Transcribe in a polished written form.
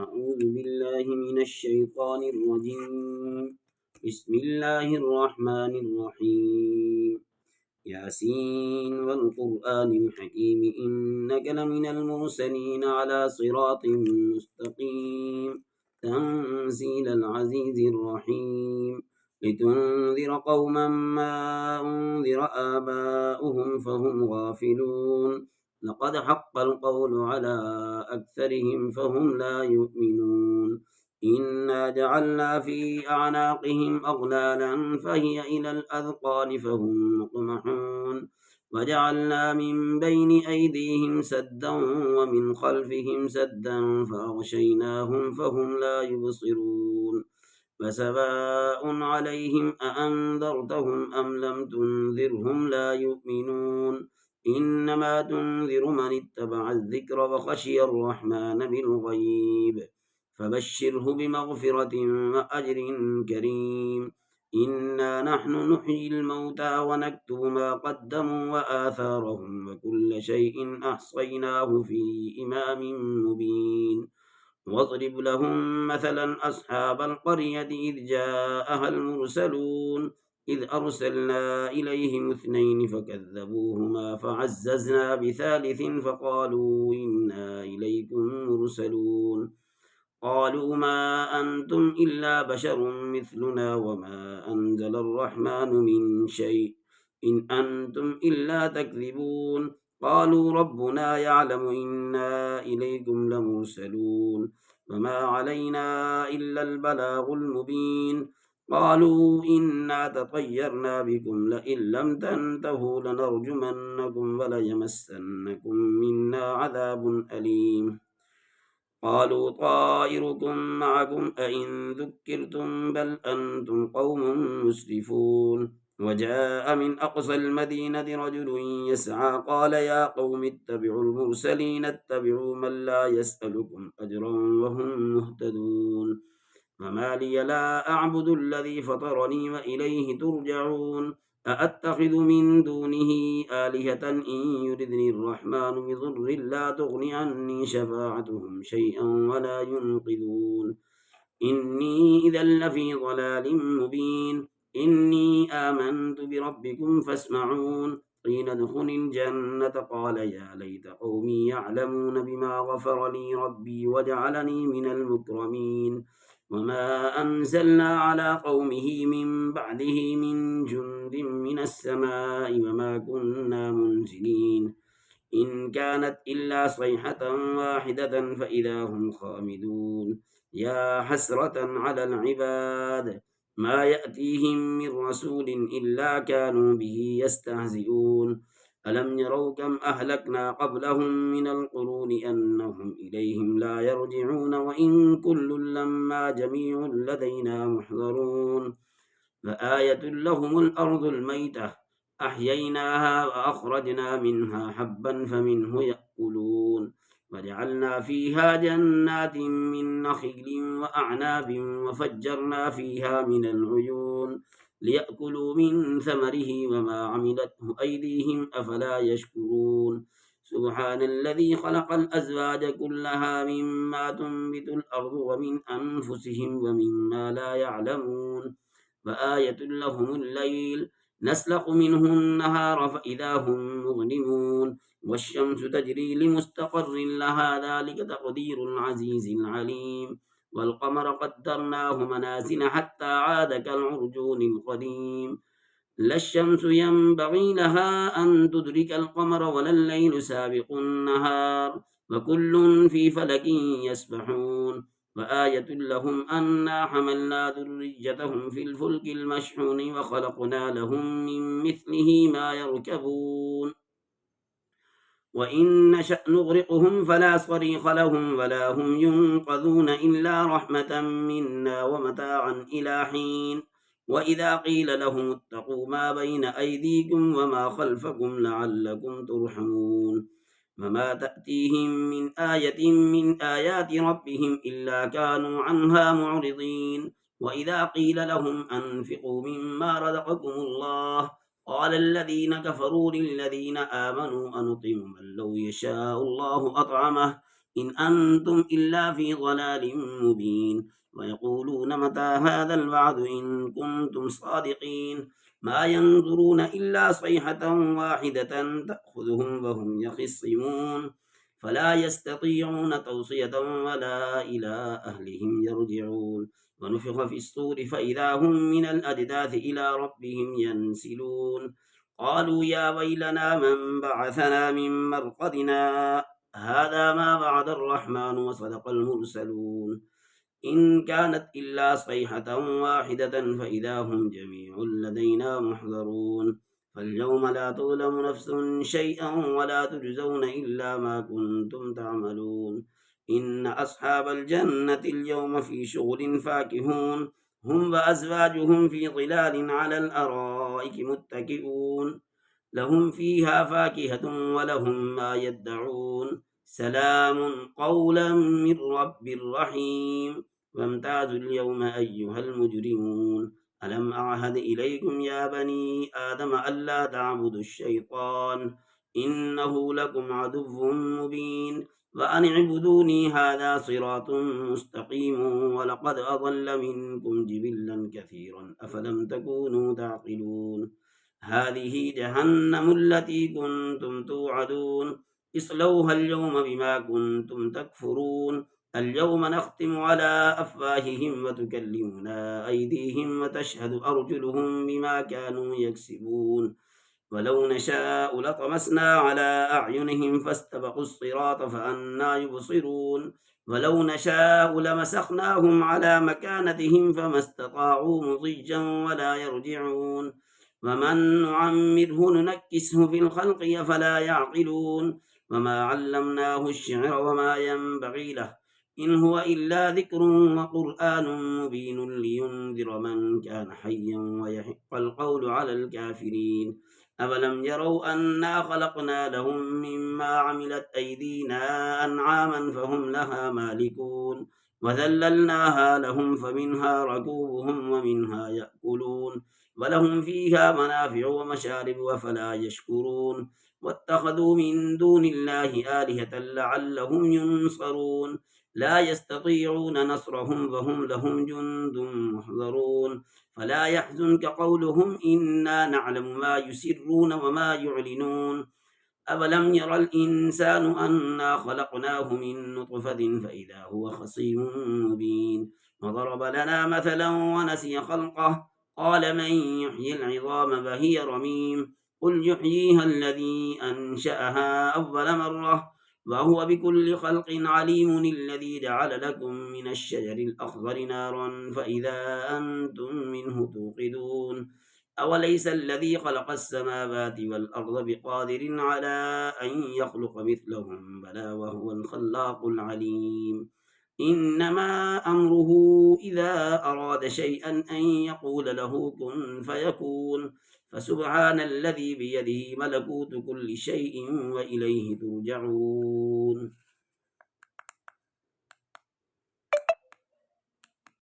أعوذ بالله من الشيطان الرجيم. بسم الله الرحمن الرحيم. ياسين والقرآن الحكيم إنك لمن المرسلين على صراط مستقيم. تنزيل العزيز الرحيم. لتنذر قوما ما أنذر آباؤهم فهم غافلون. لقد حق القول على أكثرهم فهم لا يؤمنون. إنا جعلنا في أعناقهم أغلالا فهي إلى الأذقان فهم مقمحون. وجعلنا من بين أيديهم سدا ومن خلفهم سدا فأغشيناهم فهم لا يبصرون. فسواء عليهم أأنذرتهم أم لم تنذرهم لا يؤمنون. إنما تنذر من اتبع الذكر وخشي الرحمن بالغيب فبشره بمغفرة وأجر كريم. إنا نحن نحيي الموتى ونكتب ما قدموا وآثارهم وكل شيء أحصيناه في إمام مبين. واضرب لهم مثلا أصحاب القرية إذ جاءها المرسلون إذ أرسلنا إليهم اثنين فكذبوهما فعززنا بثالث فقالوا إنا إليكم مرسلون. قالوا ما أنتم إلا بشر مثلنا وما أنزل الرحمن من شيء إن أنتم إلا تكذبون. قالوا ربنا يعلم إنا إليكم لمرسلون وما علينا إلا البلاغ المبين. قالوا إنا تطيرنا بكم لئن لم تنتهوا لنرجمنكم وليمسنكم منا عذاب أليم. قالوا طائركم معكم أئن ذكرتم بل أنتم قوم مسرفون. وجاء من أقصى المدينة رجل يسعى قال يا قوم اتبعوا المرسلين اتبعوا من لا يسألكم أجرا وهم مهتدون. وما لي لا أعبد الذي فطرني وإليه ترجعون. أأتخذ من دونه آلهة إن يردني الرحمن بضر لا تغني عني شفاعتهم شيئا ولا ينقذون. إني إذا لفي ضلال مبين. إني آمنت بربكم فاسمعون. قيل ادخل الجنة قال يا ليت قومي يعلمون بما غفر لي ربي وجعلني من المكرمين. وما أنزلنا على قومه من بعده من جند من السماء وما كنا منزلين. إن كانت إلا صيحة واحدة فإذا هم خامدون. يا حسرة على العباد ما يأتيهم من رسول إلا كانوا به يستهزئون. ألم يروا كم أهلكنا قبلهم من القرون أنهم إليهم لا يرجعون وإن كل لما جميع لدينا محضرون. فآية لهم الأرض الميتة أحييناها وأخرجنا منها حبا فمنه يأكلون. وجعلنا فيها جنات من نخيل وأعناب وفجرنا فيها من العيون ليأكلوا من ثمره وما عملته أيديهم أفلا يشكرون. سبحان الذي خلق الأزواج كلها مما تنبت الأرض ومن أنفسهم ومما لا يعلمون. وآية لهم الليل نسلخ منه النهار فإذا هم مظلمون. والشمس تجري لمستقر لها ذلك تقدير العزيز العليم. والقمر قدرناه منازل حتى عاد كالعرجون القديم. لا الشمس ينبغي لها أن تدرك القمر ولا الليل سابق النهار وكل في فلك يسبحون. وآية لهم أنا حملنا ذريتهم في الفلك المشحون وخلقنا لهم من مثله ما يركبون. وإن نشأ نغرقهم فلا صريخ لهم ولا هم ينقذون إلا رحمة منا ومتاعا إلى حين. وإذا قيل لهم اتقوا ما بين أيديكم وما خلفكم لعلكم ترحمون. وما تأتيهم من آية من آيات ربهم إلا كانوا عنها معرضين. وإذا قيل لهم أنفقوا مما رزقكم الله قال الذين كفروا للذين آمنوا أنطعم من لو يشاء الله أطعمه إن أنتم إلا في ضلال مبين ويقولون متى هذا الوعد إن كنتم صادقين ما ينظرون إلا صيحة واحدة تأخذهم وهم يخصمون فلا يستطيعون توصية ولا إلى أهلهم يرجعون ونفخ في الصور فإذا هم من الأجداث إلى ربهم ينسلون قالوا يا ويلنا من بعثنا من مرقدنا هذا ما وعد الرحمن وصدق المرسلون إن كانت إلا صيحة واحدة فإذا هم جميع لدينا محضرون فاليوم لا تظلم نفس شيئا ولا تجزون إلا ما كنتم تعملون إن أصحاب الجنة اليوم في شغل فاكهون هم وأزواجهم في ظلال على الأرائك متكئون لهم فيها فاكهة ولهم ما يدعون سلام قولا من رب رحيم وامتازوا اليوم أيها المجرمون ألم أعهد إليكم يا بني آدم ألا تعبدوا الشيطان إنه لكم عدو مبين وأن اعبدوني هذا صراط مستقيم ولقد أضل منكم جبلا كثيرا أفلم تكونوا تعقلون هذه جهنم التي كنتم توعدون اصلوها اليوم بما كنتم تكفرون اليوم نختم على أفواههم وتكلمنا أيديهم وتشهد أرجلهم بما كانوا يكسبون ولو نشاء لطمسنا على أعينهم فاستبقوا الصراط فأنا يبصرون ولو نشاء لمسخناهم على مكانتهم فما استطاعوا مضجا ولا يرجعون ومن نعمره ننكسه في الخلق فلا يعقلون وما علمناه الشعر وما ينبغي له إن هو إلا ذكر وقرآن مبين لينذر من كان حيا ويحق القول على الكافرين أولم يروا أنا خلقنا لهم مما عملت أيدينا أنعاما فهم لها مالكون وذللناها لهم فمنها ركوبهم ومنها يأكلون ولهم فيها منافع ومشارب وفلا يشكرون واتخذوا من دون الله آلهة لعلهم ينصرون لا يستطيعون نصرهم وهم لهم جند محضرون فلا يحزنك قولهم إنا نعلم ما يسرون وما يعلنون أولم ير الإنسان أنا خلقناه من نطفة فإذا هو خصيم مبين وضرب لنا مثلا ونسي خلقه قال من يحيي العظام وهي رميم قل يحييها الذي أنشأها أول مرة وهو بكل خلق عليم الذي جعل لكم من الشجر الأخضر نارا فإذا أنتم منه توقدون أوليس الذي خلق السماوات والأرض بقادر على أن يخلق مثلهم بلى وهو الخلاق العليم إنما أمره إذا أراد شيئا أن يقول له كن فيكون فسبحان الذي بيده ملكوت كل شيء وإليه ترجعون